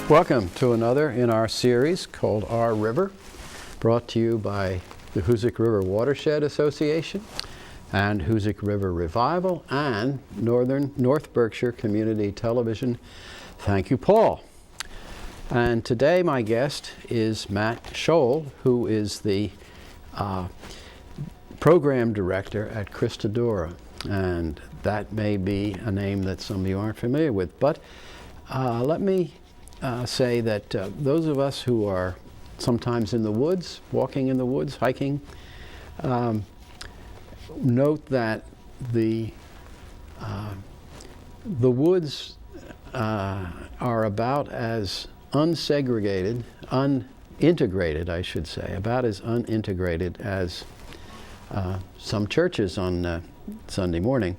Welcome to another in our series called Our River, brought to you by the Hoosic River Watershed Association and Hoosic River Revival and North Berkshire Community Television. Thank you, Paul. And today my guest is Matt Scholl, who is the Program Director at Christodora. And that may be a name that some of you aren't familiar with, but let me say that those of us who are sometimes in the woods, walking in the woods, hiking, note that the woods are about as unsegregated, unintegrated, I should say, about as unintegrated as some churches on Sunday morning.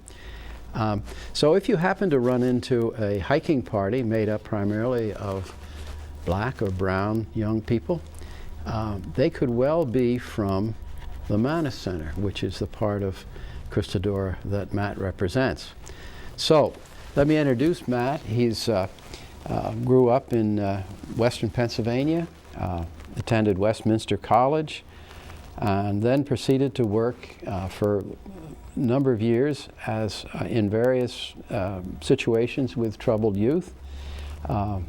So if you happen to run into a hiking party made up primarily of black or brown young people, they could well be from the Manus Center, which is the part of Christodora that Matt represents. So let me introduce Matt. He's grew up in western Pennsylvania, attended Westminster College, and then proceeded to work for number of years as in various situations with troubled youth,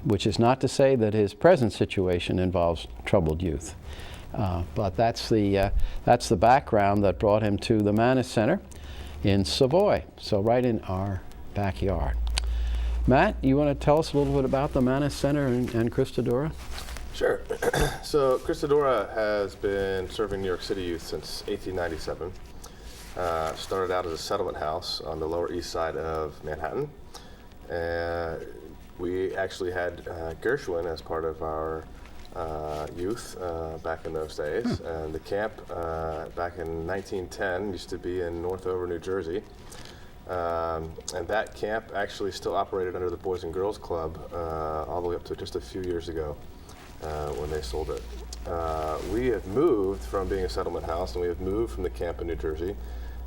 which is not to say that his present situation involves troubled youth, but that's the background that brought him to the Manus Center in Savoy, so right in our backyard. Matt, you want to tell us a little bit about the Manus Center and Christodora? Sure. So Christodora has been serving New York City youth since 1897. Started out as a settlement house on the Lower East Side of Manhattan. We actually had Gershwin as part of our youth back in those days. And the camp back in 1910 used to be in Northover, New Jersey. And that camp actually still operated under the Boys and Girls Club all the way up to just a few years ago when they sold it. We have moved from being a settlement house, and we have moved from the camp in New Jersey,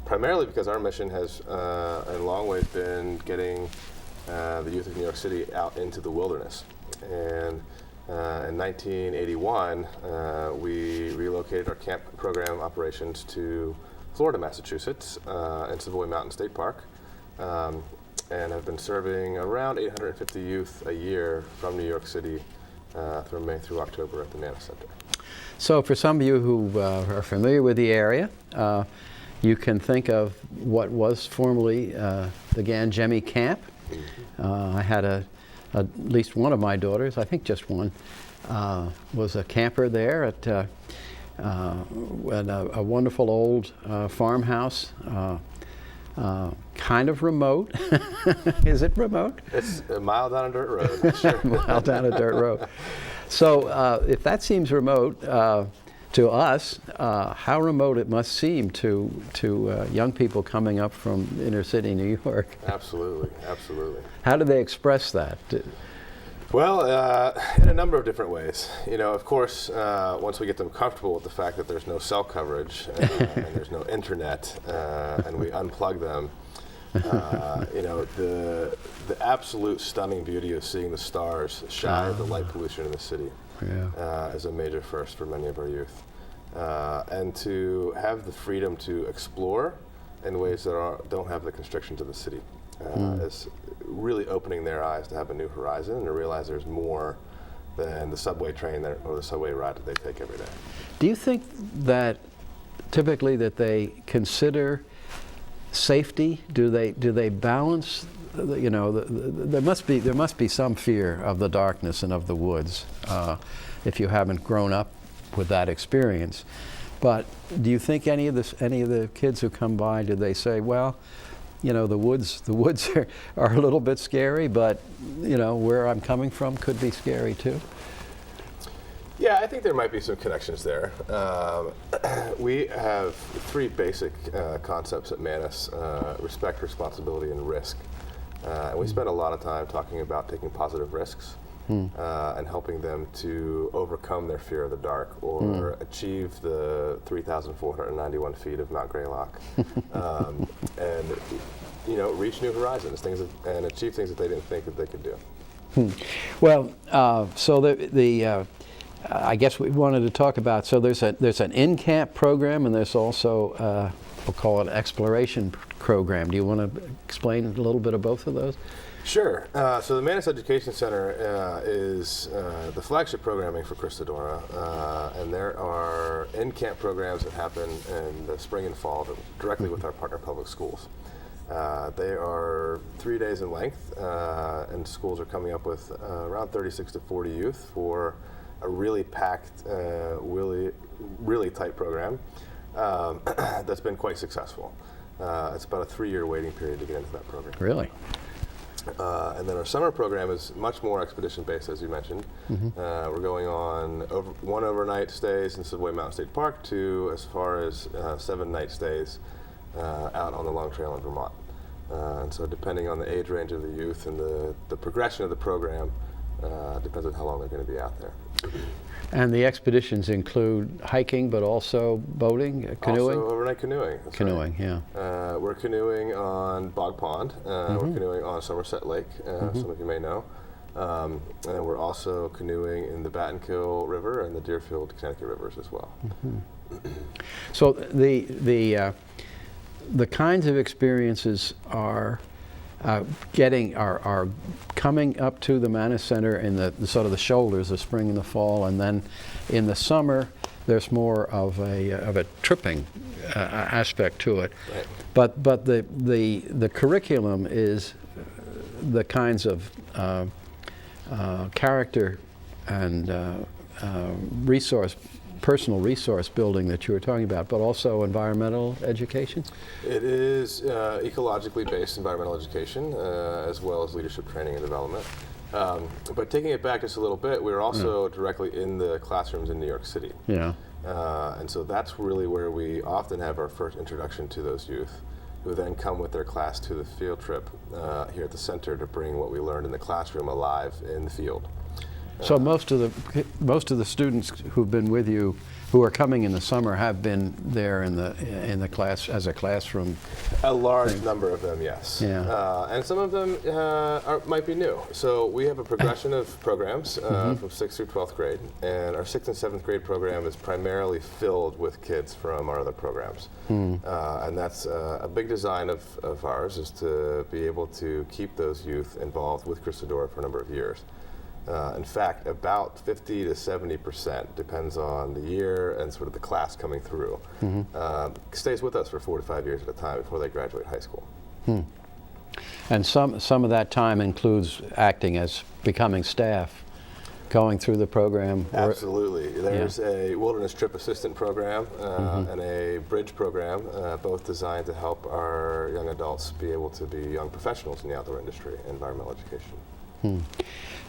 primarily because our mission has in long ways been getting the youth of New York City out into the wilderness. And in 1981, we relocated our camp program operations to Florida, Massachusetts, in Savoy Mountain State Park, and have been serving around 850 youth a year from New York City from May through October at the Manus Center. So for some of you who are familiar with the area, you can think of what was formerly the Gangemi Camp. I had at least one of my daughters, I think just one, was a camper there at a wonderful old farmhouse, kind of remote. Is it remote? It's a mile down a dirt road. Sure. A mile down a dirt road. So if that seems remote to us, how remote it must seem to young people coming up from inner city New York. Absolutely, absolutely. How do they express that? Well, in a number of different ways. You know, of course, once we get them comfortable with the fact that there's no cell coverage and there's no internet, and we unplug them, you know, the absolute stunning beauty of seeing the stars shy of the light pollution in the city is a major first for many of our youth. And to have the freedom to explore in ways that don't have the constrictions of the city is really opening their eyes to have a new horizon and to realize there's more than the subway train or the subway ride that they take every day. Do you think that typically that they consider safety? Do they balance? You know, there must be some fear of the darkness and of the woods if you haven't grown up with that experience. But do you think any of the kids who come by, do they say, well, you know, the woods are a little bit scary, but you know, where I'm coming from could be scary too? Yeah, I think there might be some connections there. We have three basic concepts at Manus: respect, responsibility, and risk. And we spend a lot of time talking about taking positive risks and helping them to overcome their fear of the dark or achieve the 3,491 feet of Mount Greylock. And you know, reach new horizons, and achieve things that they didn't think that they could do. Well, so I guess we wanted to talk about, so there's an in-camp program, and there's also, we'll call it exploration program. Do you want to explain a little bit of both of those? Sure. So the Manus Education Center is the flagship programming for Christodora, and there are in-camp programs that happen in the spring and fall directly with our partner public schools. They are 3 days in length, and schools are coming up with around 36 to 40 youth for a really packed, really tight program that's been quite successful. It's about a 3-year waiting period to get into that program. Really? And then our summer program is much more expedition-based, as you mentioned. We're going on one overnight stays in Savoy Mountain State Park to as far as 7 night stays out on the Long Trail in Vermont. And so depending on the age range of the youth and the progression of the program, depends on how long they're going to be out there. And the expeditions include hiking, but also boating, canoeing? Also overnight canoeing. Canoeing, right. Yeah. We're canoeing on Bog Pond. We're canoeing on Somerset Lake, some of you may know. And we're also canoeing in the Battenkill River and the Deerfield, Connecticut rivers as well. So the kinds of experiences are coming up to the Manus Center in the sort of the shoulders, the spring and the fall, and then in the summer there's more of a tripping aspect to it. Right. But the curriculum is the kinds of character and personal resource building that you were talking about, but also environmental education? It is ecologically based environmental education, as well as leadership training and development. But taking it back just a little bit, we're also directly in the classrooms in New York City. Yeah. And so that's really where we often have our first introduction to those youth, who then come with their class to the field trip here at the center to bring what we learned in the classroom alive in the field. So most of the students who've been with you, who are coming in the summer, have been there in the class as a classroom. A large number of them, yes. Yeah. And some of them might be new. So we have a progression of programs from 6th through 12th grade, and our 6th and 7th grade program is primarily filled with kids from our other programs. And that's a big design of ours, is to be able to keep those youth involved with Christodora for a number of years. In fact, about 50 to 70%, depends on the year and sort of the class coming through, stays with us for 4 to 5 years at a time before they graduate high school. And some of that time includes acting as becoming staff, going through the program? Absolutely. There's a wilderness trip assistant program and a bridge program, both designed to help our young adults be able to be young professionals in the outdoor industry and environmental education.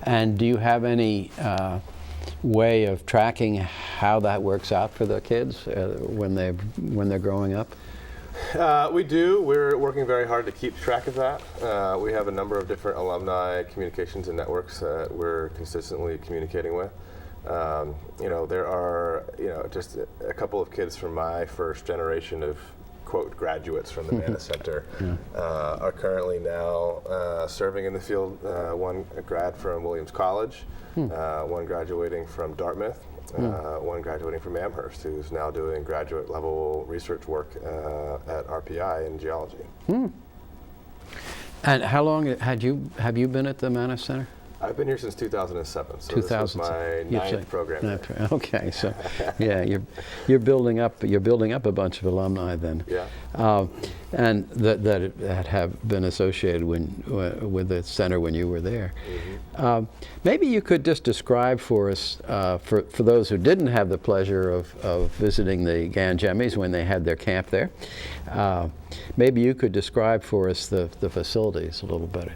And do you have any way of tracking how that works out for the kids when they're growing up? We do. We're working very hard to keep track of that. We have a number of different alumni communications and networks that we're consistently communicating with. There are just a couple of kids from my first generation of quote graduates from the Manus Center are currently now serving in the field. One a grad from Williams College, one graduating from Dartmouth, one graduating from Amherst, who's now doing graduate level research work at RPI in geology. And how long have you been at the Manus Center? I've been here since 2007, so this is my ninth program. Okay, so yeah, you're building up a bunch of alumni then. Yeah. And that have been associated with the center when you were there. Maybe you could just describe for us, for those who didn't have the pleasure of visiting the Gangemis when they had their camp there, maybe you could describe for us the facilities a little better.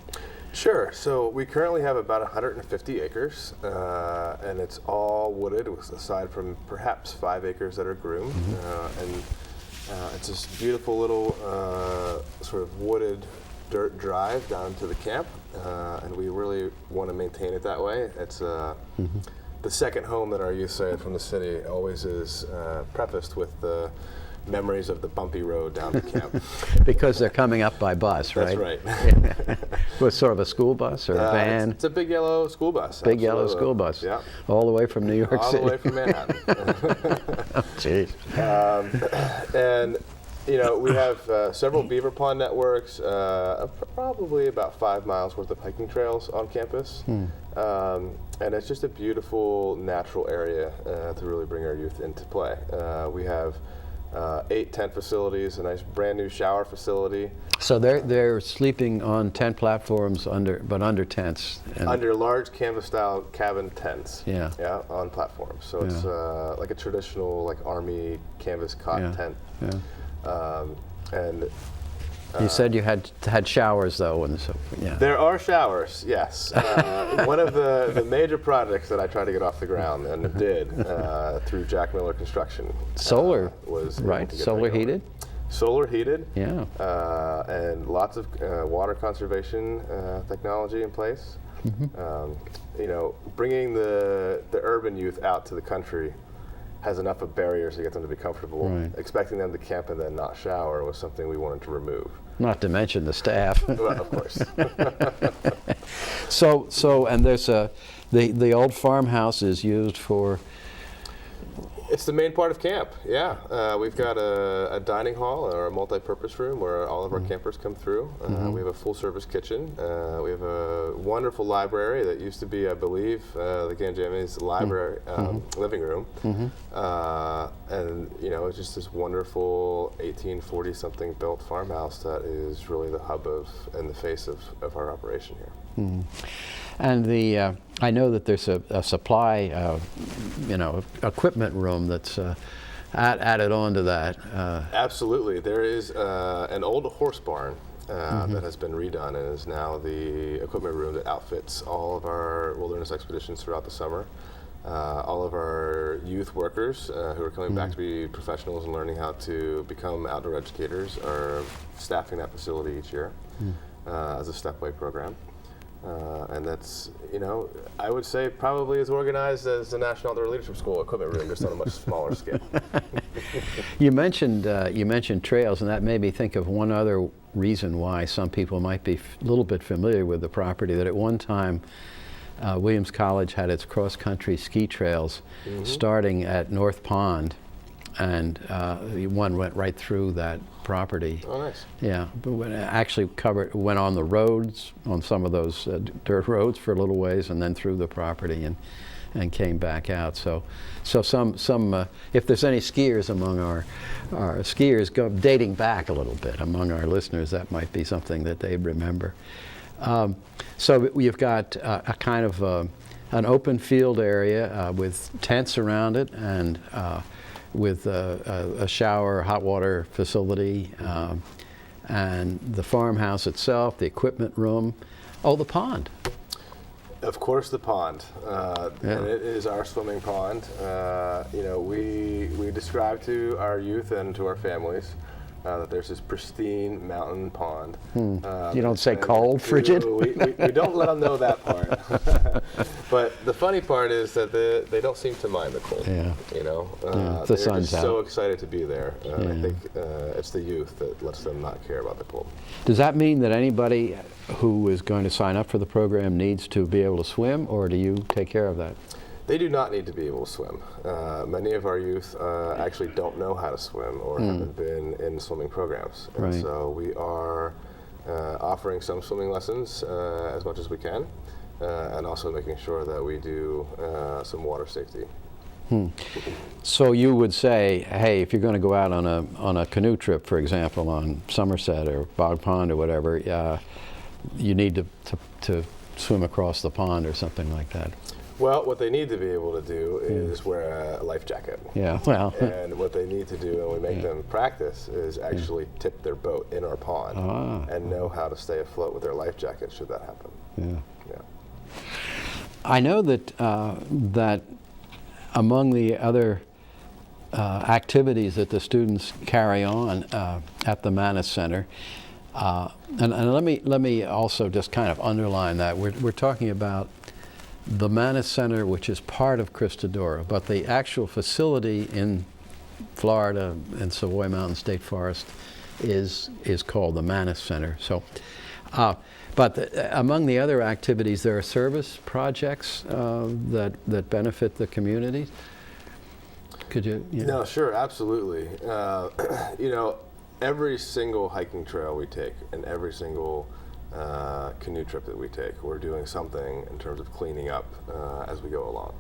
Sure. So we currently have about 150 acres, and it's all wooded, aside from perhaps 5 acres that are groomed. And it's this beautiful little sort of wooded dirt drive down to the camp, and we really want to maintain it that way. It's the second home that our youth say from the city always is prefaced with the memories of the bumpy road down to camp. Because they're coming up by bus, right? That's right. Was sort of a school bus or a van? It's a big yellow school bus. Big yellow school bus. Yeah. All the way from New York All City. the way from Manhattan. Oh, jeez. And we have several beaver pond networks, probably about 5 miles worth of hiking trails on campus. And it's just a beautiful natural area to really bring our youth into play. We have 8 tent facilities, a nice brand new shower facility. So they're sleeping on tent platforms under tents. Under large canvas-style cabin tents. Yeah. Yeah, on platforms. So it's like a traditional like army canvas cot tent. Yeah. And you said you had showers though, and so yeah. There are showers, yes. One of the major projects that I tried to get off the ground and did through Jack Miller Construction. Solar was right. Solar heated. Solar heated. Yeah. And lots of water conservation technology in place. Bringing the urban youth out to the country has enough of barriers to get them to be comfortable. Right. Expecting them to camp and then not shower was something we wanted to remove. Not to mention the staff. Well, of course. So and there's the old farmhouse is used for. It's the main part of camp, yeah. We've got a dining hall or a multi-purpose room where all of our campers come through. We have a full-service kitchen. We have a wonderful library that used to be, I believe, the Ganjami's library, living room. And, it's just this wonderful 1840-something built farmhouse that is really the hub and the face of our operation here. And I know that there's a supply, equipment room that's added on to that. Absolutely. There is an old horse barn that has been redone and is now the equipment room that outfits all of our wilderness expeditions throughout the summer. All of our youth workers who are coming back to be professionals and learning how to become outdoor educators are staffing that facility each year as a stepway program. And that's, I would say probably as organized as the National Outdoor Leadership School equipment room, just on a much smaller scale. You mentioned trails, and that made me think of one other reason why some people might be a little bit familiar with the property. That at one time, Williams College had its cross-country ski trails starting at North Pond, and one went right through that property. Oh, nice. Yeah, but when it actually went on the roads, on some of those dirt roads for a little ways, and then through the property and came back out. So some if there's any skiers among our skiers dating back a little bit among our listeners, that might be something that they remember. So you've got a kind of an open field area with tents around it and with a shower, hot water facility, and the farmhouse itself, the equipment room. Oh, the pond. Of course, the pond. And it is our swimming pond. We describe to our youth and to our families that there's this pristine mountain pond. You don't say cold, frigid? We don't let them know that part. But the funny part is that they don't seem to mind the cold. Yeah. They're the sun's just so out. excited to be there. I think it's the youth that lets them not care about the cold. Does that mean that anybody who is going to sign up for the program needs to be able to swim, or do you take care of that? They do not need to be able to swim. Many of our youth actually don't know how to swim or haven't been in swimming programs. And Right. so we are offering some swimming lessons as much as we can, and also making sure that we do some water safety. So you would say, hey, if you're going to go out on a canoe trip, for example, on Somerset or Bog Pond or whatever, you need to swim across the pond or something like that. Well, what they need to be able to do is wear a life jacket. Yeah, well. And what they need to do, and we make them practice, is actually tip their boat in our pond and know how to stay afloat with their life jacket should that happen. Yeah. I know that that among the other activities that the students carry on at the Manus Center, and let me also just kind of underline that we're talking about the Manus Center, which is part of Christodora, but the actual facility in Florida and Savoy Mountain State Forest is called the Manus Center. So, but among the other activities, there are service projects that benefit the communities. Could you? Yeah. No, sure, absolutely. You know, every single hiking trail we take and every single canoe trip that we take, we're doing something in terms of cleaning up as we go along.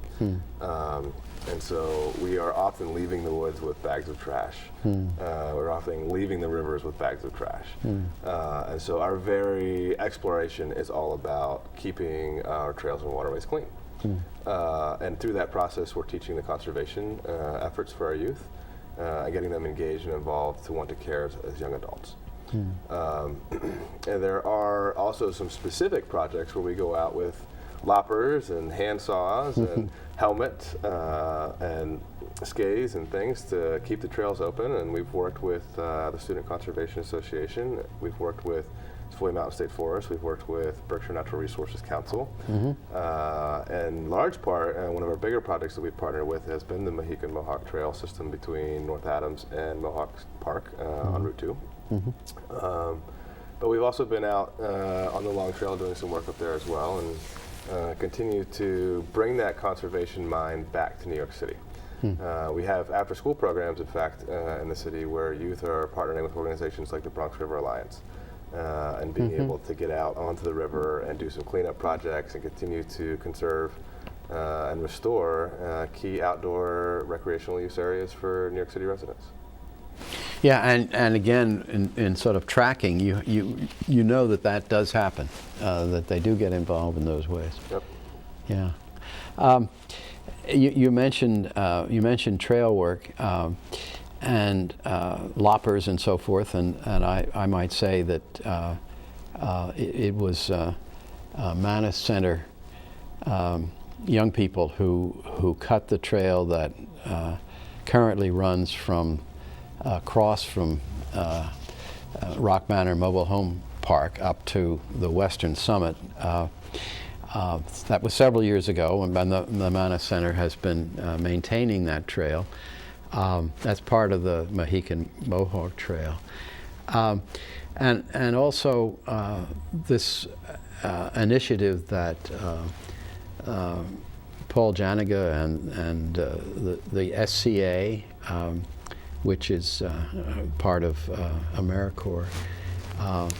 And so we are often leaving the woods with bags of trash. We're often leaving the rivers with bags of trash. And so our very exploration is all about keeping our trails and waterways clean. And through that process, we're teaching the conservation efforts for our youth and getting them engaged and involved to want to care as young adults. And there are also some specific projects where we go out with loppers and hand saws and helmets and skates and things to keep the trails open. And we've worked with the Student Conservation Association. We've worked with Savoy Mountain State Forest. We've worked with Berkshire Natural Resources Council. And large part, one of our bigger projects that we've partnered with has been the Mohican Mohawk Trail system between North Adams and Mohawk Park on Route 2. But we've also been out on the Long Trail doing some work up there as well, and continue to bring that conservation mind back to New York City. We have after-school programs, in fact, in the city where youth are partnering with organizations like the Bronx River Alliance and being able to get out onto the river and do some cleanup projects and continue to conserve and restore key outdoor recreational use areas for New York City residents. Yeah, and again, in sort of tracking, you know that does happen, that they do get involved in those ways. Yep. Yeah. You mentioned trail work and loppers and so forth, and I might say that it was Manus Center young people who cut the trail that currently runs from across from Rock Manor Mobile Home Park up to the western summit. That was several years ago, and the Manus Center has been maintaining that trail. That's part of the Mohican Mohawk Trail. And also this initiative that Paul Janiga and the SCA, which is part of AmeriCorps,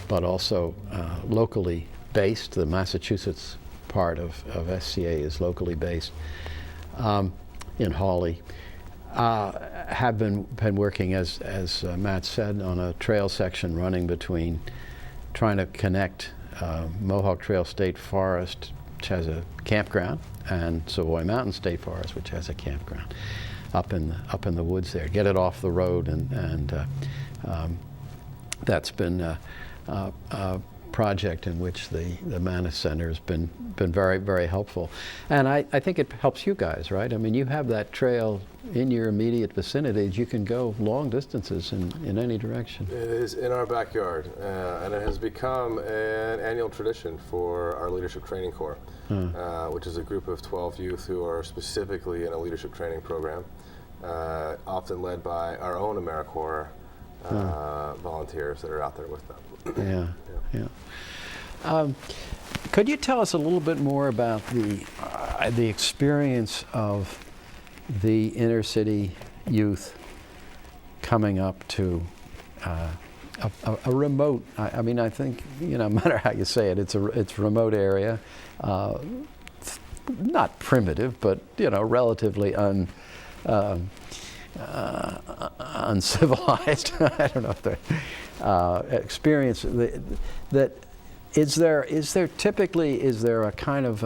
but also locally based. The Massachusetts part of SCA is locally based in Hawley. Have been working, as Matt said, on a trail section running between trying to connect Mohawk Trail State Forest, which has a campground, and Savoy Mountain State Forest, which has a campground up in the woods there. Get it off the road, and that's been a project in which the Manus Center has been very, very helpful. And I think it helps you guys, right? I mean, you have that trail in your immediate vicinity. You can go long distances in any direction. It is in our backyard, and it has become an annual tradition for our Leadership Training Corps, which is a group of 12 youth who are specifically in a leadership training program, often led by our own AmeriCorps volunteers that are out there with them. Yeah. Could you tell us a little bit more about the experience of the inner city youth coming up to a remote? I mean, I think, no matter how you say it, it's a remote area, not primitive, but relatively uncivilized. I don't know if the experience that is there a kind of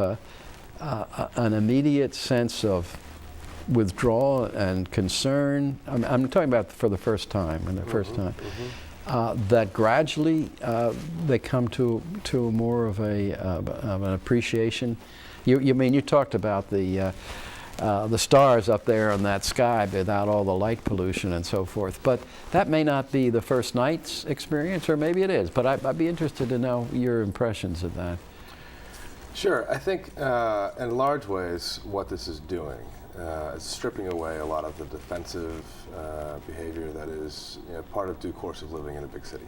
an immediate sense of withdrawal and concern? I'm talking about for the first time, that gradually they come to more of an appreciation. You talked about the stars up there in that sky without all the light pollution and so forth. But that may not be the first night's experience, or maybe it is. But I'd be interested to know your impressions of that. Sure. I think in large ways what this is doing it's stripping away a lot of the defensive behavior that is part of due course of living in a big city.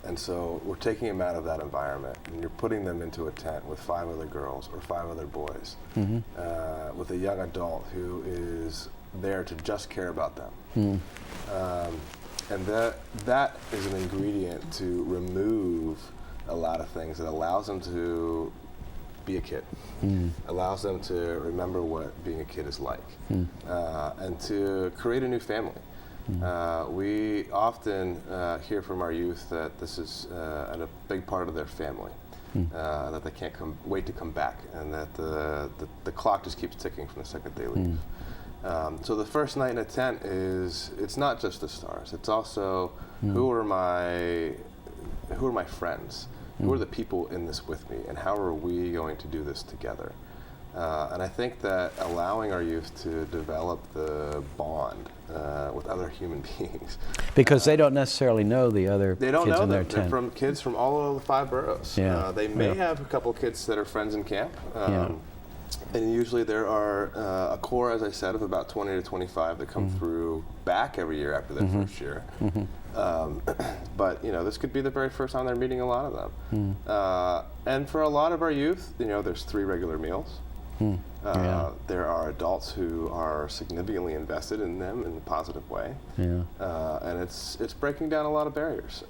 And so we're taking them out of that environment, and you're putting them into a tent with 5 other girls or 5 other boys, with a young adult who is there to just care about them. And that is an ingredient to remove a lot of things that allows them to be a kid, allows them to remember what being a kid is like, and to create a new family. We often hear from our youth that this is a big part of their family, that they can't wait to come back, and that the clock just keeps ticking from the second they leave. So the first night in a tent it's not just the stars, it's also who are my friends, who are the people in this with me, and how are we going to do this together? And I think that allowing our youth to develop the bond with other human beings. Because they don't necessarily know the other they don't kids know in their them. They're tent. from kids from all over the 5 boroughs. They may have a couple kids that are friends in camp. And usually there are a core, as I said, of about 20 to 25 that come through back every year after their first year. But this could be the very first time they're meeting a lot of them. And for a lot of our youth, there's 3 regular meals. There are adults who are significantly invested in them in a positive way. And it's breaking down a lot of barriers.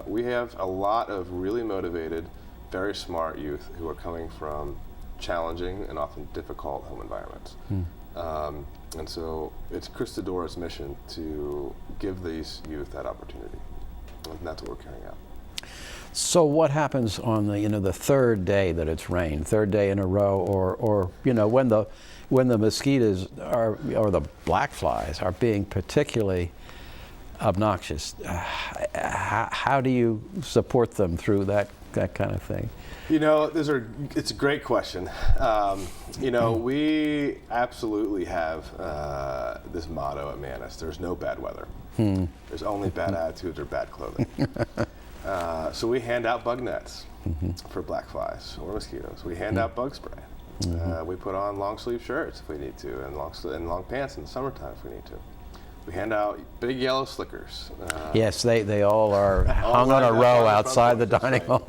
We have a lot of really motivated, very smart youth who are coming from challenging and often difficult home environments. And so it's Christodora's mission to give these youth that opportunity. And that's what we're carrying out. So what happens on the third day that it's rained, third day in a row, or when the mosquitoes or the black flies are being particularly obnoxious? How do you support them through that kind of thing? It's a great question. We absolutely have this motto at Manus: there's no bad weather. There's only bad attitudes or bad clothing. So we hand out bug nets for black flies or mosquitoes. We hand out bug spray. We put on long sleeve shirts if we need to, and long pants in the summertime if we need to. We hand out big yellow slickers. Yes, they all are hung on a row outside the dining hall.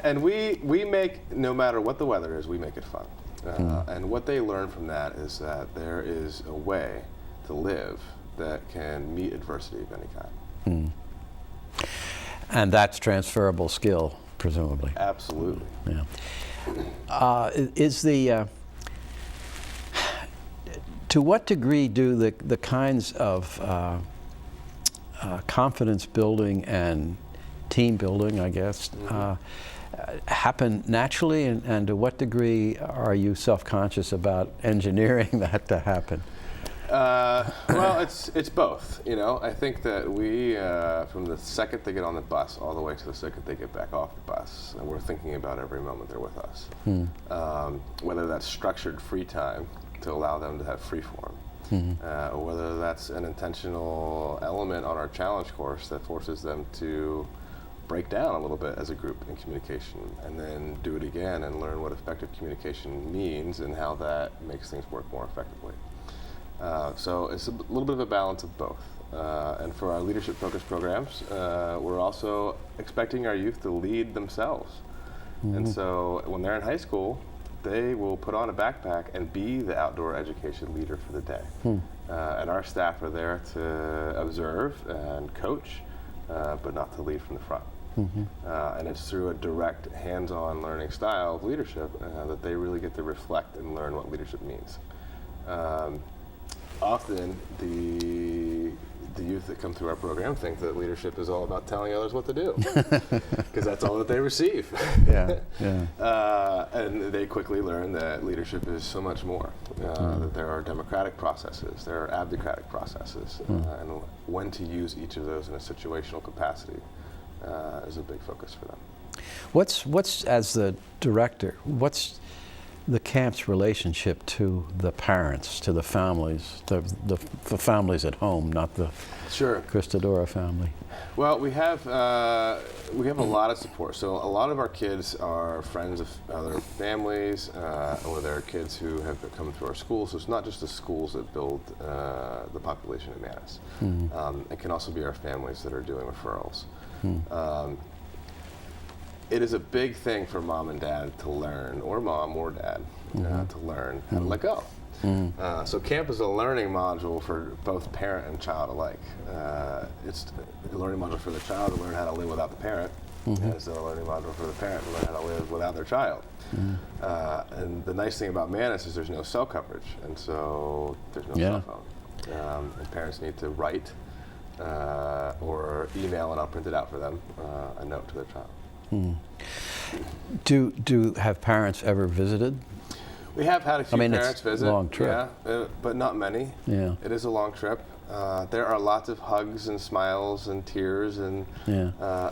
And we make, no matter what the weather is, we make it fun. And what they learn from that is that there is a way to live that can meet adversity of any kind. And that's transferable skill, presumably. Absolutely. To what degree do the kinds of confidence building and team building, I guess, happen naturally, and to what degree are you self-conscious about engineering that to happen? Well, it's both. I think that we, from the second they get on the bus all the way to the second they get back off the bus, we're thinking about every moment they're with us. Whether that's structured free time to allow them to have free form, or whether that's an intentional element on our challenge course that forces them to break down a little bit as a group in communication, and then do it again and learn what effective communication means and how that makes things work more effectively. So it's a little bit of a balance of both. And for our leadership focused programs, we're also expecting our youth to lead themselves. And so when they're in high school, they will put on a backpack and be the outdoor education leader for the day. And our staff are there to observe and coach, but not to lead from the front. And it's through a direct, hands-on learning style of leadership that they really get to reflect and learn what leadership means. Often the youth that come through our program think that leadership is all about telling others what to do, because that's all that they receive. And they quickly learn that leadership is so much more, that there are democratic processes, there are abdicratic processes, and when to use each of those in a situational capacity is a big focus for them. What's as the director, what's the camp's relationship to the parents, to the families, the families at home, not the Sure. Christodora family? Well, we have a lot of support. So a lot of our kids are friends of other families, or they're kids who have come through our school. So it's not just the schools that build the population in Manus. It can also be our families that are doing referrals. It is a big thing for mom and dad to learn, or mom or dad, to learn how to let go. So camp is a learning module for both parent and child alike. It's a learning module for the child to learn how to live without the parent, and it's a learning module for the parent to learn how to live without their child. And the nice thing about Manus is there's no cell coverage, and so there's no cell phone. And parents need to write or email, and I'll print it out for them, a note to their child. Do have parents ever visited? We have had a few parents visit. It's a long trip. Yeah, but not many. Yeah. It is a long trip. There are lots of hugs and smiles and tears and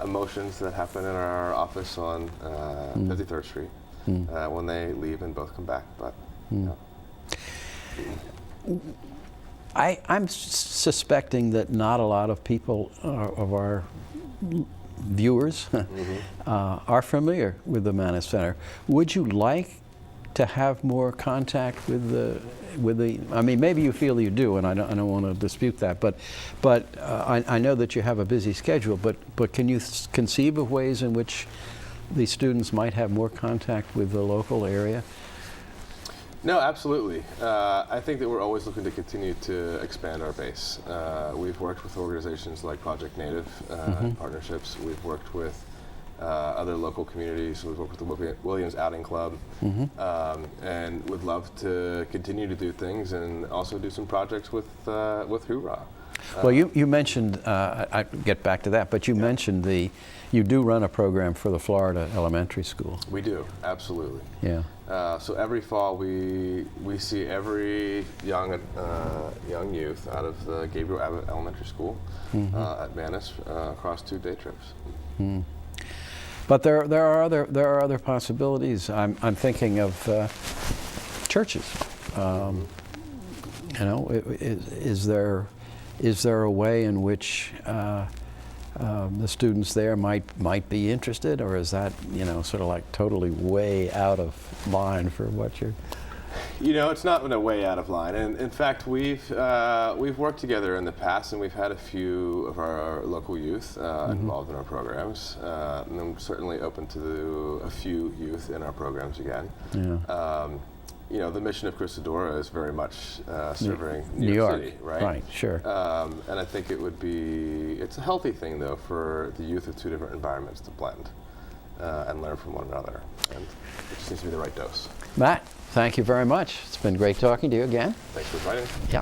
emotions that happen in our office on 53rd Street when they leave and both come back. But I'm suspecting that not a lot of people of our viewers are familiar with the Manus Center. Would you like to have more contact with the? I mean, maybe you feel you do, and I don't want to dispute that. But I know that you have a busy schedule. But can you conceive of ways in which the students might have more contact with the local area? No, absolutely. I think that we're always looking to continue to expand our base. We've worked with organizations like Project Native in partnerships. We've worked with other local communities. We've worked with the Williams Outing Club, and would love to continue to do things and also do some projects with Hoorah. Well, you mentioned, I get back to that, but you mentioned you do run a program for the Florida Elementary School. We do, absolutely. Yeah. So every fall we see every young youth out of the Gabriel Abbott Elementary School at Manus across 2 day trips. But there are other possibilities. I'm thinking of churches. You know, is there a way in which the students there might be interested, or is that, you know, sort of like totally way out of line for what you're? You know, it's not a way out of line, and in fact, we've worked together in the past, and we've had a few of our local youth involved in our programs, and I'm certainly open to a few youth in our programs again. Yeah. You know, the mission of Christodora is very much serving New York City, right? Right, sure. And I think it's a healthy thing, though, for the youth of 2 different environments to blend and learn from one another. And it just needs to be the right dose. Matt, thank you very much. It's been great talking to you again. Thanks for inviting me. Yeah.